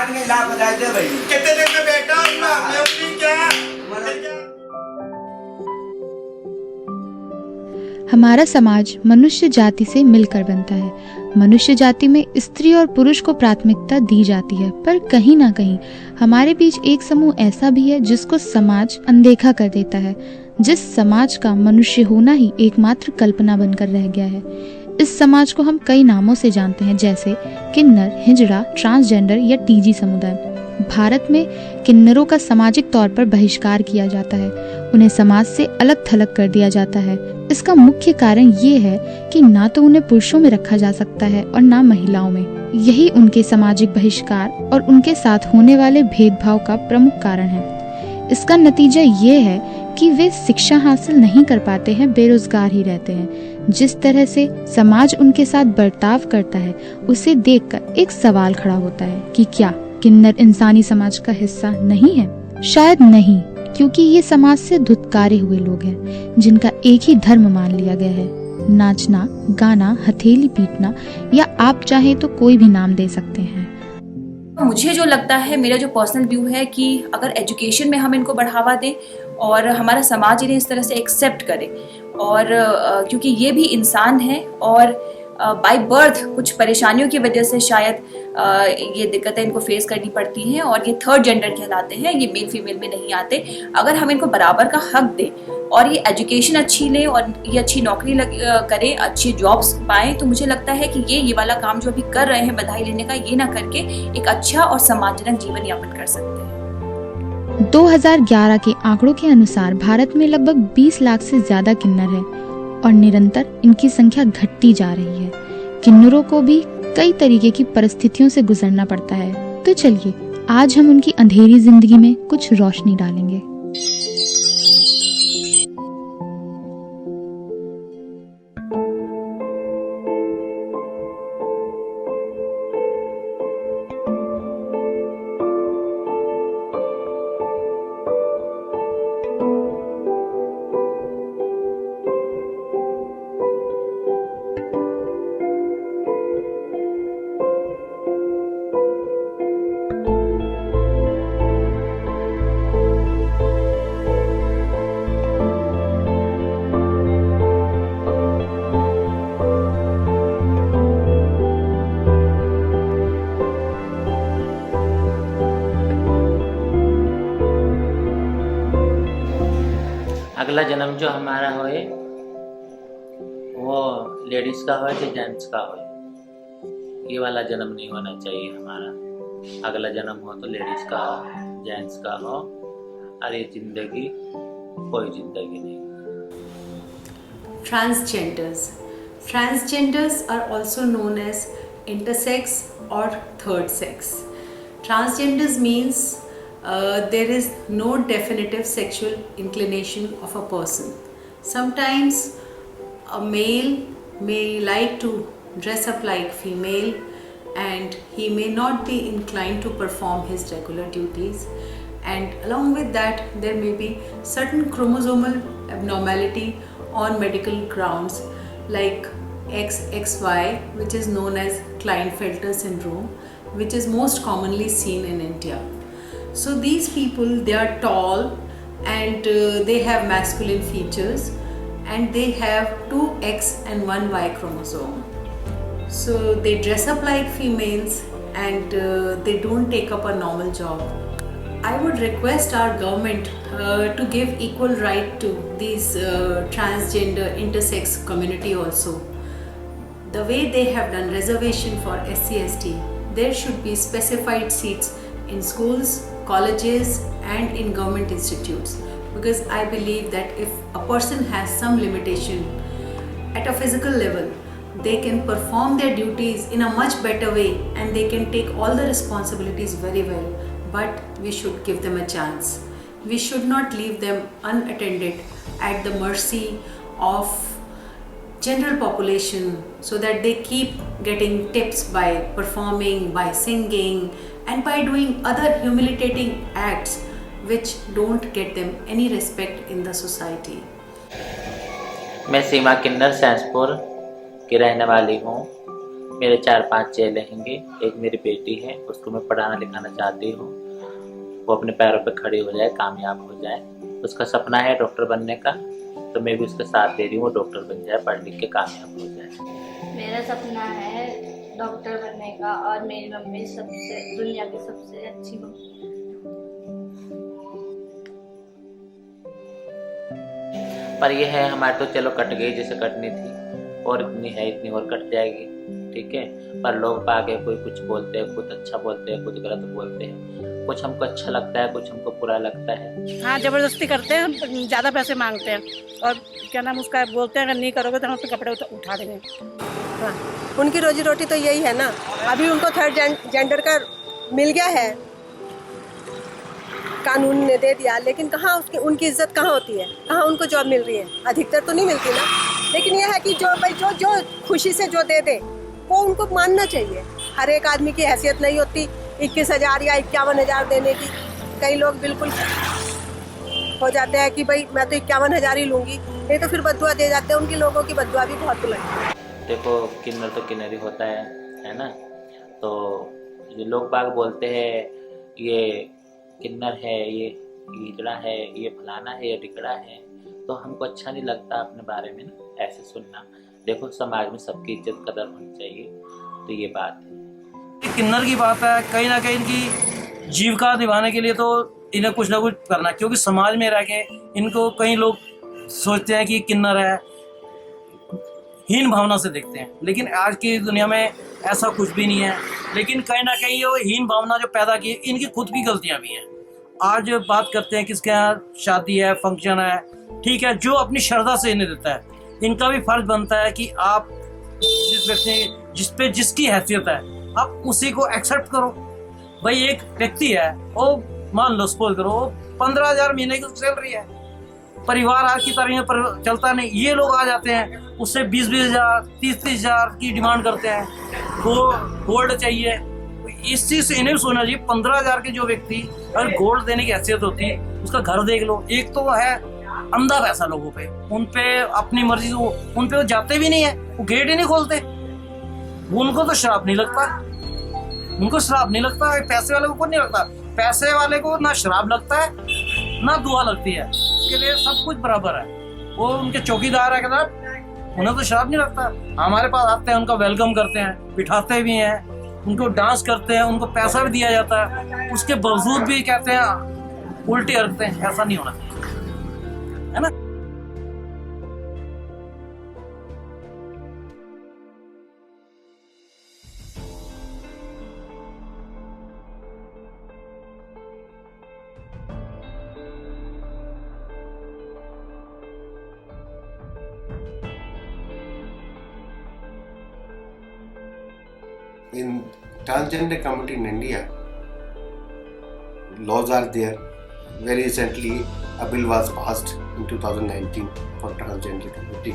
मान के ला बजाय दे भाई कितने दिन में बेटा मैं अपनी क्या हमारा समाज मनुष्य जाति से मिलकर बनता है। मनुष्य जाति में स्त्री और पुरुष को प्राथमिकता दी जाती है, पर कहीं ना कहीं हमारे बीच एक समूह ऐसा भी है जिसको समाज अनदेखा कर देता है, जिस समाज का मनुष्य होना ही एकमात्र कल्पना बनकर रह गया है। इस समाज को हम कई नामों से जानते हैं, जैसे किन्नर, हिजड़ा, ट्रांसजेंडर या टीजी समुदाय। भारत में किन्नरों का सामाजिक तौर पर बहिष्कार किया जाता है, उन्हें समाज से अलग थलग कर दिया जाता है। इसका मुख्य कारण ये है कि ना तो उन्हें पुरुषों में रखा जा सकता है और ना महिलाओं में। यही उनके सामाजिक बहिष्कार और उनके साथ होने वाले भेदभाव का प्रमुख कारण है। इसका नतीजा ये है कि वे शिक्षा हासिल नहीं कर पाते हैं, बेरोजगार ही रहते हैं। जिस तरह से समाज उनके साथ बर्ताव करता है, उसे देखकर एक सवाल खड़ा होता है कि क्या किन्नर इंसानी समाज का हिस्सा नहीं है? शायद नहीं, क्योंकि ये समाज से धुतकारे हुए लोग हैं, जिनका एक ही धर्म मान लिया गया है, नाचना, गाना, हथेली पीटना, या आप चाहे तो कोई भी नाम दे सकते हैं। मुझे जो लगता है, मेरा जो पर्सनल व्यू है कि अगर एजुकेशन में हम इनको बढ़ावा दें और हमारा समाज इन्हें इस तरह से एक्सेप्ट करे, और क्योंकि ये भी इंसान है और बाय बर्थ कुछ परेशानियों की वजह से शायद ये दिक्कतें इनको फेस करनी पड़ती हैं और ये थर्ड जेंडर कहलाते हैं, ये मेल फीमेल में नहीं आते। अगर हम इनको बराबर का हक दें और ये एजुकेशन अच्छी लें और ये अच्छी नौकरी करें, अच्छी जॉब्स पाएं, तो मुझे लगता है कि ये वाला काम जो अभी कर रहे हैं बधाई लेने का, ये ना करके एक अच्छा और सम्मानजनक जीवन यापन कर सकते हैं। 2011 के आंकड़ों के अनुसार भारत में लगभग 20 लाख से ज्यादा किन्नर है और निरंतर इनकी संख्या घटती जा रही है। किन्नरों को भी कई तरीके की परिस्थितियों से गुजरना पड़ता है। तो चलिए आज हम उनकी अंधेरी जिंदगी में कुछ रोशनी डालेंगे। अगला जन्म जो हमारा होए वो लेडीज का होए कि जेंट्स का होए, ये वाला जन्म नहीं होना चाहिए हमारा। अगला जन्म हो तो लेडीज का हो, जेंट्स का हो, और ये जिंदगी कोई जिंदगी नहीं। Transgenders are also known as intersex or third sex. Transgenders means there is no definitive sexual inclination of a person. Sometimes a male may like to dress up like female and he may not be inclined to perform his regular duties, and along with that there may be certain chromosomal abnormality on medical grounds like XXY, which is known as Klinefelter syndrome, which is most commonly seen in India. So these people, they are tall and they have masculine features and they have 2 X and 1 Y chromosome. So they dress up like females and they don't take up a normal job. I would request our government to give equal right to these transgender intersex community also. The way they have done reservation for SC/ST, there should be specified seats in schools, colleges and in government institutes, because I believe that if a person has some limitation at a physical level, they can perform their duties in a much better way and they can take all the responsibilities very well. But we should give them a chance. We should not leave them unattended at the mercy of general population, so that they keep getting tips by performing, by singing and by doing other humiliating acts which don't get them any respect in the society. मैं सीमा किन्नर सैंसपुर की रहने वाली हूँ। मेरे 4-5 चेले होंगे। एक मेरी बेटी है, उसको मैं पढ़ाना लिखाना चाहती हूँ, वो अपने पैरों पे खड़ी हो जाए, कामयाब हो जाए। उसका सपना है डॉक्टर बनने का, तो मैं भी उसका साथ दे रही हूँ, वो डॉक्टर बन जाए, पढ़ लिख के कामयाब हो जाए। मेरा सपना है डॉक्टर बनने का और मेरी मम्मी सबसे दुनिया की सबसे अच्छी मम्मी। पर ये है हमारे तो चलो कट गई जैसे कटनी थी, और इतनी है इतनी और कट जाएगी, ठीक है। पर लोग आगे कोई कुछ बोलते हैं, खुद अच्छा बोलते हैं, खुद गलत बोलते हैं, कुछ हमको अच्छा लगता है, कुछ हमको बुरा लगता है। हाँ, जबरदस्ती करते हैं, ज़्यादा पैसे मांगते हैं और क्या नाम उसका बोलते हैं, अगर नहीं करोगे तो हम अपने कपड़े उठा देंगे। हाँ, उनकी रोजी रोटी तो यही है ना। अभी उनको थर्ड जेंडर का मिल गया है, कानून ने दे दिया, लेकिन कहाँ उसकी उनकी इज्जत कहाँ होती है, कहाँ उनको जॉब मिल रही है? अधिकतर तो नहीं मिलती ना। लेकिन यह है कि जो भाई जो खुशी से जो दे दे वो उनको मानना चाहिए। हर एक आदमी की हैसियत नहीं होती 21,000 या 51,000 देने की। कई लोग बिल्कुल हो जाते हैं कि भाई मैं तो 51,000 ही लूँगी, नहीं तो फिर बद्दुआ दे जाते हैं। उनकी लोगों की बद्दुआ भी बहुत बुलंद है। देखो किन्नर तो किन्नर ही होता है ना। तो जो लोग बाग बोलते हैं ये किन्नर है, ये गिजड़ा है, ये फलाना है, ये टिकड़ा है, तो हमको अच्छा नहीं लगता अपने बारे में ना ऐसे सुनना। देखो समाज में सबकी इज्जत कदर होनी चाहिए, तो ये बात है। किन्नर की बात है, कहीं ना कहीं इनकी जीविका निभाने के लिए तो इन्हें कुछ ना कुछ करना है, क्योंकि समाज में रह के इनको कई लोग सोचते हैं कि किन्नर है, हीन भावना से देखते हैं। लेकिन आज की दुनिया में ऐसा कुछ भी नहीं है। लेकिन कहीं ना कहीं वो हीन भावना जो पैदा की, इनकी खुद की गलतियां भी हैं। आज बात करते हैं किसके यहाँ शादी है, फंक्शन है, ठीक है, जो अपनी श्रद्धा से इन्हें देता है, इनका भी फर्ज बनता है कि आप जिस व्यक्ति जिसकी हैसियत है आप उसी को एक्सेप्ट करो। भाई एक व्यक्ति है, वो मान लो सपोज करो 15,000 महीने की सैलरी है, परिवार आज की तरह पर चलता नहीं। ये लोग आ जाते हैं उससे 20,000 30,000 की डिमांड करते हैं, वो गोल्ड चाहिए। इस चीज से इन्हें सोचना चाहिए 15,000 के जो व्यक्ति अगर गोल्ड देने की हैसियत होती है, उसका घर देख लो। एक तो है अंधा पैसा लोगों पे, उन पे अपनी मर्जी, उन पे वो जाते भी नहीं है, वो गेट ही नहीं खोलते। उनको तो श्राप नहीं लगता, उनको श्राप नहीं लगता। पैसे वाले को नहीं लगता, पैसे वाले को ना श्राप लगता है ना दुआ लगती है, उसके लिए सब कुछ बराबर है। वो उनके चौकीदार है कहना, उन्हें तो श्राप नहीं लगता। हमारे पास आते हैं, उनका वेलकम करते हैं, बिठाते भी हैं, उनको डांस करते हैं, उनको पैसा भी दिया जाता है, उसके बावजूद भी कहते हैं उल्टी हरकतें। ऐसा नहीं होना चाहिए, है ना। In transgender community in India, laws are there. Very recently, a bill was passed in 2019 for transgender community.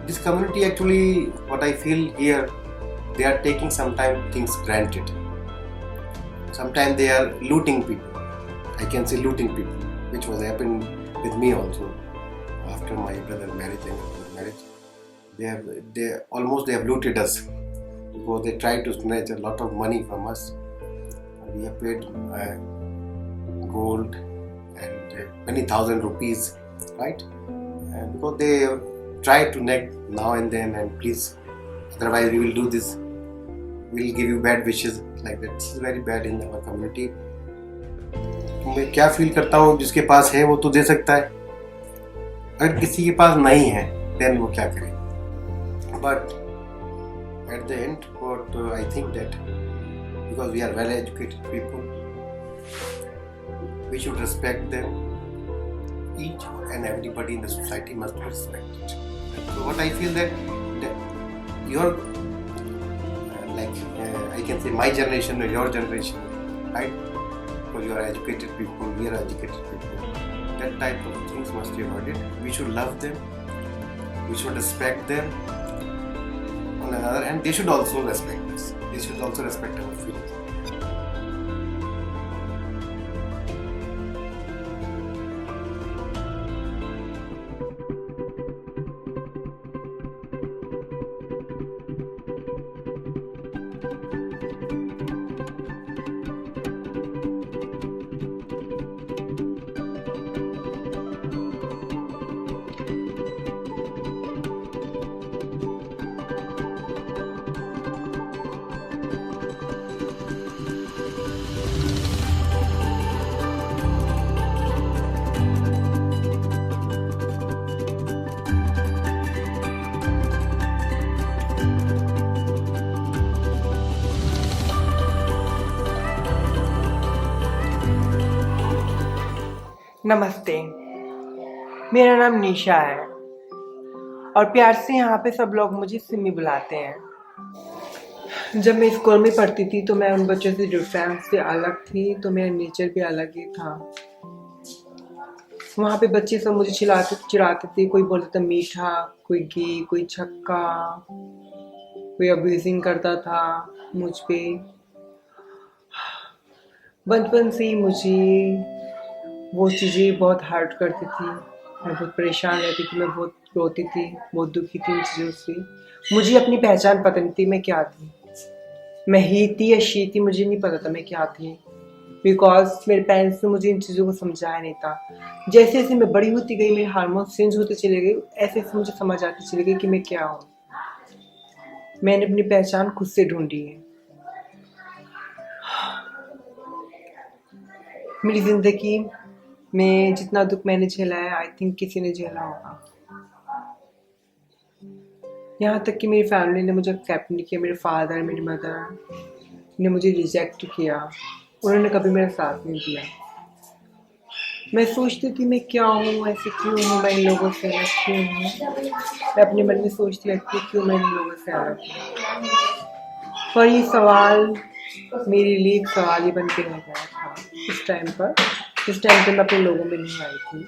This community actually, what I feel here, they are taking sometimes things granted. Sometimes they are looting people. I can say looting people, which was happened with me also after my brother's marriage and his marriage. They have looted us because they tried to snatch a lot of money from us. We have paid gold and many thousand rupees, right? And because they try to nag now and then, and please, otherwise we will do this. We will give you bad wishes like that. This is very bad in our community. मैं क्या feel करता हूँ, जिसके पास है वो तो दे सकता है, अगर किसी के पास नहीं है then वो क्या करे। But at the end, what I think that because we are well-educated people, we should respect them. Each and everybody in the society must be respected. So what I feel that your I can say my generation or your generation, right? Because you are educated people, we are educated people. That type of things must be avoided. We should love them. We should respect them. On the other hand, they should also respect us. They should also respect our feelings. नमस्ते, मेरा नाम निशा है और प्यार से यहाँ पे सब लोग मुझे सिमी बुलाते हैं। जब मैं स्कूल में पढ़ती थी तो मैं उन बच्चों से डिफरेंस से अलग थी, तो मेरा नेचर भी अलग ही था। वहाँ पे बच्चे सब मुझे चिढ़ाते थे, कोई बोलता था मीठा, कोई गे, कोई छक्का, कोई अब्यूजिंग करता था मुझ पे। बचपन से ही मुझे वो चीज़ें बहुत हर्ट करती थी, मैं बहुत परेशान रहती थी, मैं बहुत रोती थी, बहुत दुखी थी इन चीज़ों से। मुझे अपनी पहचान पता नहीं थी मैं क्या थी, मैं ही थी या शी थी, मुझे नहीं पता था मैं क्या थी, बिकॉज मेरे पेरेंट्स ने मुझे इन चीज़ों को समझाया नहीं था। जैसे जैसे मैं बड़ी होती गई, मेरे हार्मोन चेंज होते चले गए, ऐसे ऐसे मुझे समझ आती चली गई कि मैं क्या हूँ। मैंने अपनी पहचान खुद से ढूंढी है। मेरी ज़िंदगी में जितना दुख मैंने झेला है, आई थिंक किसी ने झेला होगा। यहाँ तक कि मेरी फैमिली ने मुझे एक्सेप्ट नहीं किया, मेरे फादर, मेरी मदर ने मुझे रिजेक्ट किया, उन्होंने कभी मेरा साथ नहीं दिया। मैं सोचती थी मैं क्या हूँ, ऐसे क्यों हूँ, मैं इन लोगों से अलग क्यों हूँ। मैं अपने मन में सोचती रहती हूँ क्यों मैं इन लोगों से अलग हूँ। पर ये सवाल मेरे लिए एक सवाल ही बन के रह गया था इस टाइम पर, जिस टाइम पे मैं अपने लोगों में नहीं आई थी।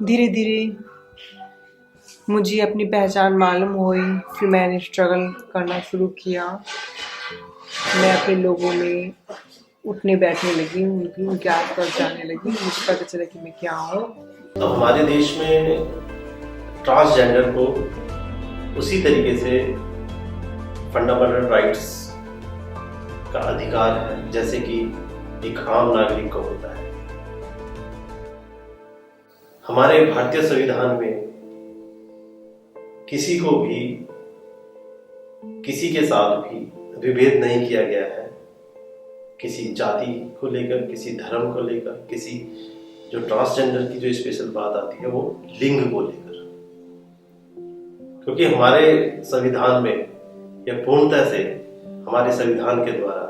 धीरे धीरे मुझे अपनी पहचान मालूम हुई, फिर मैंने स्ट्रगल करना शुरू किया। मैं अपने लोगों में उठने बैठने लगी, उनके आसपास जाने लगी, मुझे पता चला कि मैं क्या हूँ। अब हमारे देश में ट्रांसजेंडर को उसी तरीके से फंडामेंटल राइट्स का अधिकार है जैसे कि एक आम नागरिक को होता है। हमारे भारतीय संविधान में किसी को भी किसी के साथ भी विभेद नहीं किया गया है, किसी जाति को लेकर, किसी धर्म को लेकर, किसी जो ट्रांसजेंडर की जो स्पेशल बात आती है वो लिंग को लेकर। क्योंकि हमारे संविधान में या पूर्णतः से हमारे संविधान के द्वारा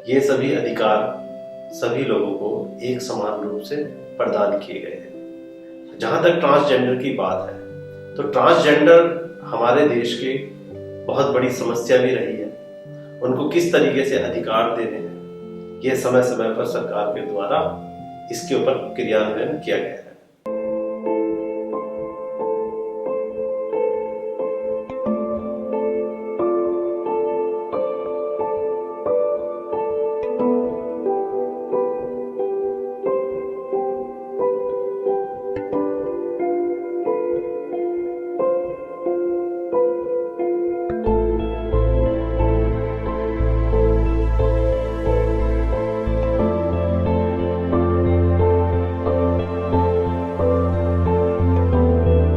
ये सभी अधिकार सभी लोगों को एक समान रूप से प्रदान किए गए हैं। जहाँ तक ट्रांसजेंडर की बात है तो ट्रांसजेंडर हमारे देश की बहुत बड़ी समस्या भी रही है। उनको किस तरीके से अधिकार देने हैं ये समय समय पर सरकार के द्वारा इसके ऊपर क्रियान्वयन किया गया है।